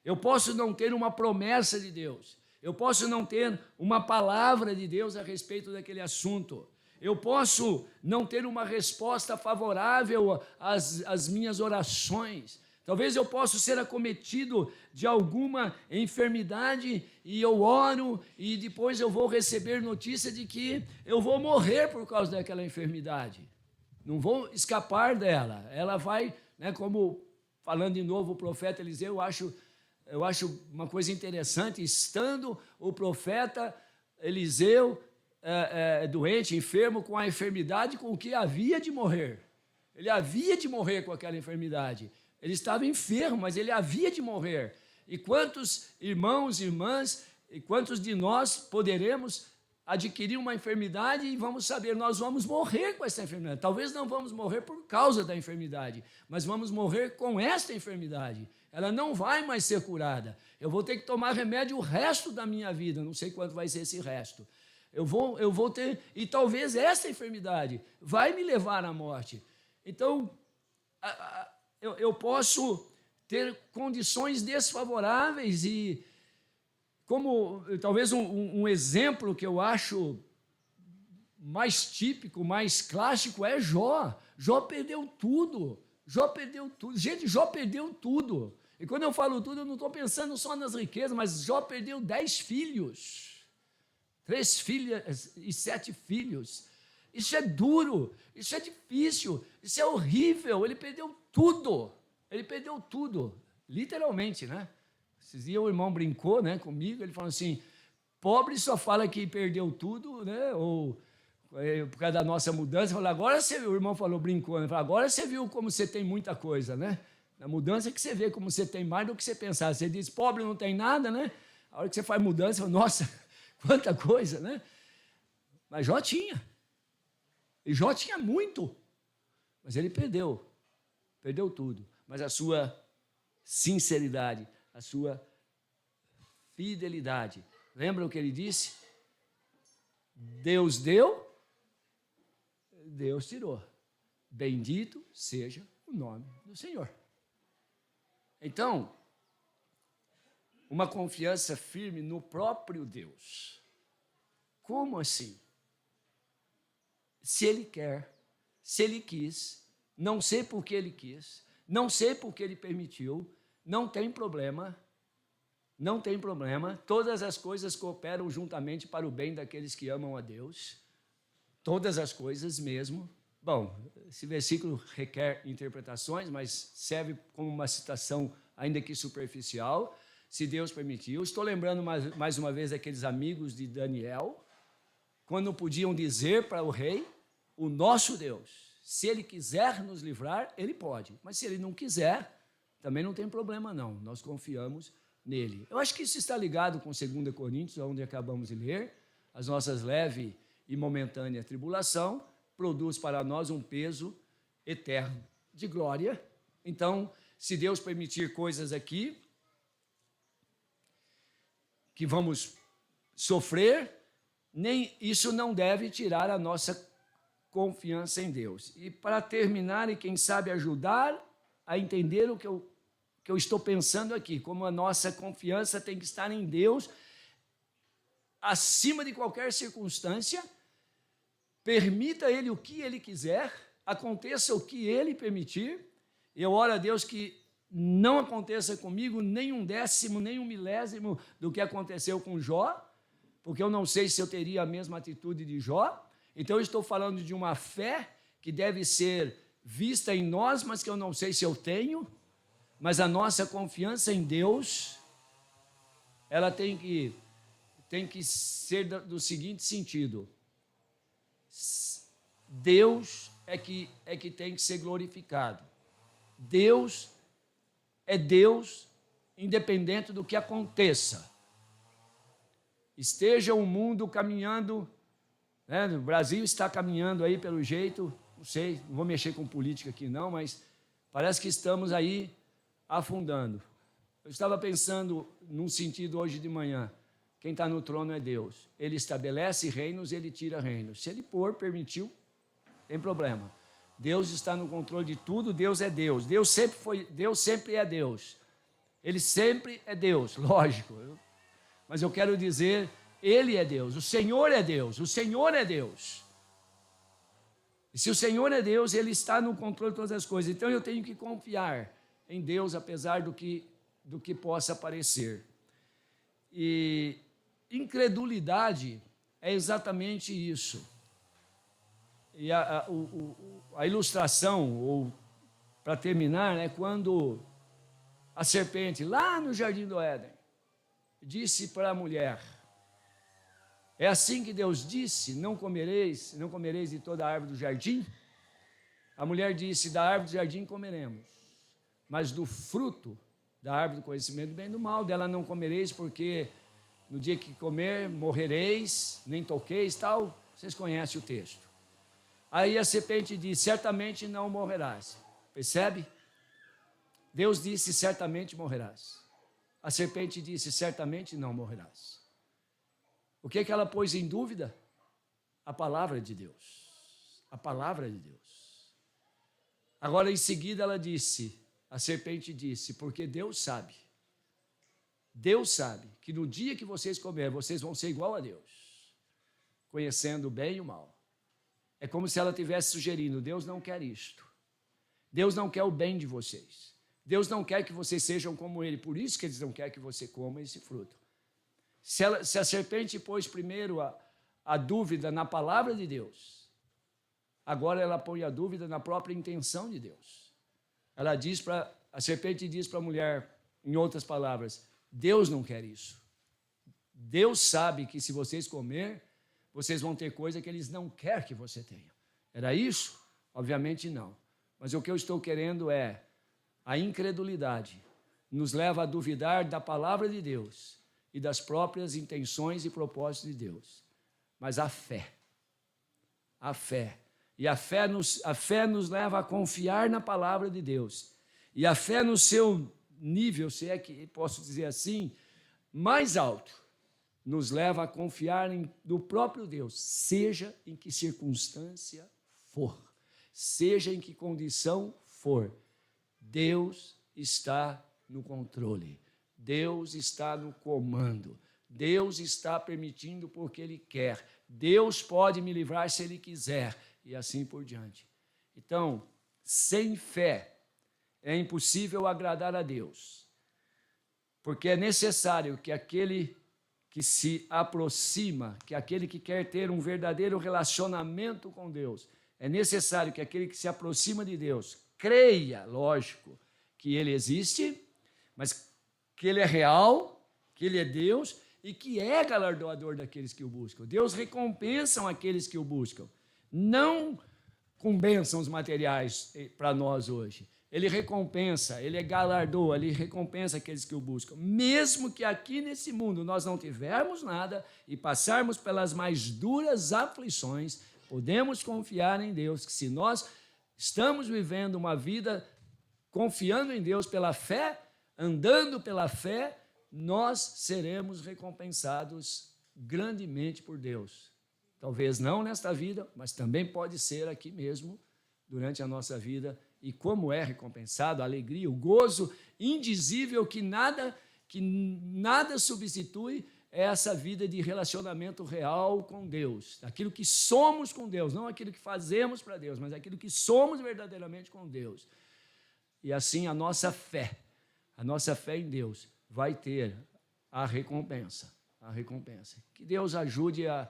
eu posso não ter uma promessa de Deus, eu posso não ter uma palavra de Deus a respeito daquele assunto, eu posso não ter uma resposta favorável às minhas orações, talvez eu possa ser acometido de alguma enfermidade e eu oro e depois eu vou receber notícia de que eu vou morrer por causa daquela enfermidade. Não vou escapar dela. Ela vai, como falando de novo o profeta Eliseu, eu acho uma coisa interessante, estando o profeta Eliseu doente, enfermo com a enfermidade com que havia de morrer. Ele havia de morrer com aquela enfermidade. Ele estava enfermo, mas ele havia de morrer. E quantos irmãos e irmãs, e quantos de nós poderemos adquirir uma enfermidade e vamos saber, nós vamos morrer com essa enfermidade. Talvez não vamos morrer por causa da enfermidade, mas vamos morrer com esta enfermidade. Ela não vai mais ser curada. Eu vou ter que tomar remédio o resto da minha vida, não sei quanto vai ser esse resto. Eu vou ter, e talvez essa enfermidade vai me levar à morte. Então, eu posso ter condições desfavoráveis e, como talvez um exemplo que eu acho mais típico, mais clássico é Jó. Jó perdeu tudo. Gente, Jó perdeu tudo. E quando eu falo tudo, eu não estou pensando só nas riquezas, mas Jó perdeu 10 filhos. 3 filhas e 7 filhos. Isso é duro, isso é difícil, isso é horrível. Ele perdeu tudo. Literalmente, né? Esses dias o irmão brincou, comigo, ele falou assim, pobre só fala que perdeu tudo, né? Ou por causa da nossa mudança, falou, agora você viu, o irmão brincou, né? Falou, agora você viu como você tem muita coisa, né? Na mudança é que você vê como você tem mais do que você pensava. Você diz, pobre não tem nada, né? A hora que você faz mudança, você fala, nossa, quanta coisa, né? Mas Jó tinha. E Jó tinha muito. Mas ele perdeu tudo. Mas a sua sinceridade, a sua fidelidade. Lembra o que ele disse? Deus deu, Deus tirou. Bendito seja o nome do Senhor. Então, uma confiança firme no próprio Deus. Como assim? Se Ele quer, se Ele quis, não sei por que Ele quis, não sei por que Ele permitiu, não tem problema, todas as coisas cooperam juntamente para o bem daqueles que amam a Deus, todas as coisas mesmo. Bom, esse versículo requer interpretações, mas serve como uma citação ainda que superficial, se Deus permitiu. Estou lembrando mais uma vez daqueles amigos de Daniel, quando podiam dizer para o rei, o nosso Deus, se Ele quiser nos livrar, Ele pode, mas se Ele não quiser, também não tem problema não, nós confiamos nele. Eu acho que isso está ligado com 2 Coríntios, onde acabamos de ler, as nossas leve e momentânea tribulação produz para nós um peso eterno de glória. Então, se Deus permitir coisas aqui, que vamos sofrer, nem isso não deve tirar a nossa confiança em Deus. E para terminar, e quem sabe ajudar a entender o que eu estou pensando aqui, como a nossa confiança tem que estar em Deus, acima de qualquer circunstância, permita Ele o que Ele quiser, aconteça o que Ele permitir. Eu oro a Deus que não aconteça comigo nem um décimo, nem um milésimo do que aconteceu com Jó, porque eu não sei se eu teria a mesma atitude de Jó. Então, eu estou falando de uma fé que deve ser vista em nós, mas que eu não sei se eu tenho. Mas a nossa confiança em Deus, ela tem que ser do seguinte sentido: Deus é que tem que ser glorificado. Deus é Deus, independente do que aconteça. Esteja o mundo caminhando, né? O Brasil está caminhando aí pelo jeito, não sei, não vou mexer com política aqui não, mas parece que estamos aí afundando. Eu estava pensando num sentido hoje de manhã: quem está no trono é Deus. Ele estabelece reinos, ele tira reinos. Se ele permitiu, tem problema. Deus está no controle de tudo, Deus é Deus. Deus sempre é Deus. Ele sempre é Deus, lógico. Mas eu quero dizer, Ele é Deus, o Senhor é Deus, o Senhor é Deus. E se o Senhor é Deus, Ele está no controle de todas as coisas. Então eu tenho que confiar em Deus, apesar do que possa parecer. E incredulidade é exatamente isso. E a ilustração, ou para terminar, é quando a serpente, lá no jardim do Éden, disse para a mulher: é assim que Deus disse, não comereis de toda a árvore do jardim? A mulher disse: da árvore do jardim comeremos, mas do fruto da árvore do conhecimento do bem e do mal, dela não comereis, porque no dia que comer, morrereis, nem toqueis, tal. Vocês conhecem o texto. Aí a serpente disse: certamente não morrerás. Percebe? Deus disse: certamente morrerás. A serpente disse: certamente não morrerás. O que ela pôs em dúvida? A palavra de Deus. A palavra de Deus. Agora, em seguida, a serpente disse: porque Deus sabe que no dia que vocês comerem, vocês vão ser igual a Deus, conhecendo o bem e o mal. É como se ela estivesse sugerindo: Deus não quer isto. Deus não quer o bem de vocês. Deus não quer que vocês sejam como Ele. Por isso que Ele não quer que você coma esse fruto. Se a serpente pôs primeiro a dúvida na palavra de Deus, agora ela põe a dúvida na própria intenção de Deus. A serpente diz para a mulher, em outras palavras: Deus não quer isso. Deus sabe que se vocês comer, vocês vão ter coisa que Ele não quer que você tenha. Era isso? Obviamente não. Mas o que eu estou querendo é: a incredulidade nos leva a duvidar da palavra de Deus e das próprias intenções e propósitos de Deus. Mas a fé. E a fé nos leva a confiar na palavra de Deus. E a fé no seu nível, se é que posso dizer assim, mais alto, nos leva a confiar no próprio Deus, seja em que circunstância for, seja em que condição for. Deus está no controle, Deus está no comando, Deus está permitindo porque Ele quer, Deus pode me livrar se Ele quiser, e assim por diante. Então, sem fé é impossível agradar a Deus, porque é necessário que aquele que se aproxima, que aquele que quer ter um verdadeiro relacionamento com Deus, é necessário que aquele que se aproxima de Deus creia, lógico, que Ele existe, mas que Ele é real, que Ele é Deus e que é galardoador daqueles que o buscam. Deus recompensa aqueles que o buscam, não com bênçãos materiais para nós hoje. Ele recompensa, Ele galardoa, Ele recompensa aqueles que o buscam. Mesmo que aqui nesse mundo nós não tivermos nada e passarmos pelas mais duras aflições, podemos confiar em Deus, que se nós estamos vivendo uma vida confiando em Deus pela fé, andando pela fé, nós seremos recompensados grandemente por Deus. Talvez não nesta vida, mas também pode ser aqui mesmo, durante a nossa vida. E como é recompensado, a alegria, o gozo indizível que nada substitui essa vida de relacionamento real com Deus, aquilo que somos com Deus, não aquilo que fazemos para Deus, mas aquilo que somos verdadeiramente com Deus. E assim a nossa fé em Deus vai ter a recompensa. Que Deus ajude a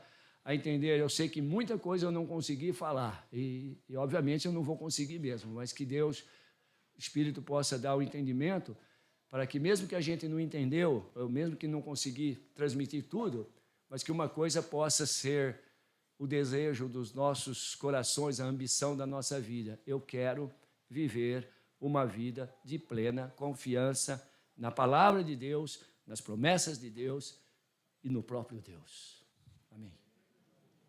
entender. Eu sei que muita coisa eu não consegui falar, e obviamente eu não vou conseguir mesmo, mas que Deus, o Espírito, possa dar o entendimento, para que mesmo que a gente não entendeu, ou mesmo que não conseguir transmitir tudo, mas que uma coisa possa ser o desejo dos nossos corações, a ambição da nossa vida. Eu quero viver uma vida de plena confiança na palavra de Deus, nas promessas de Deus e no próprio Deus.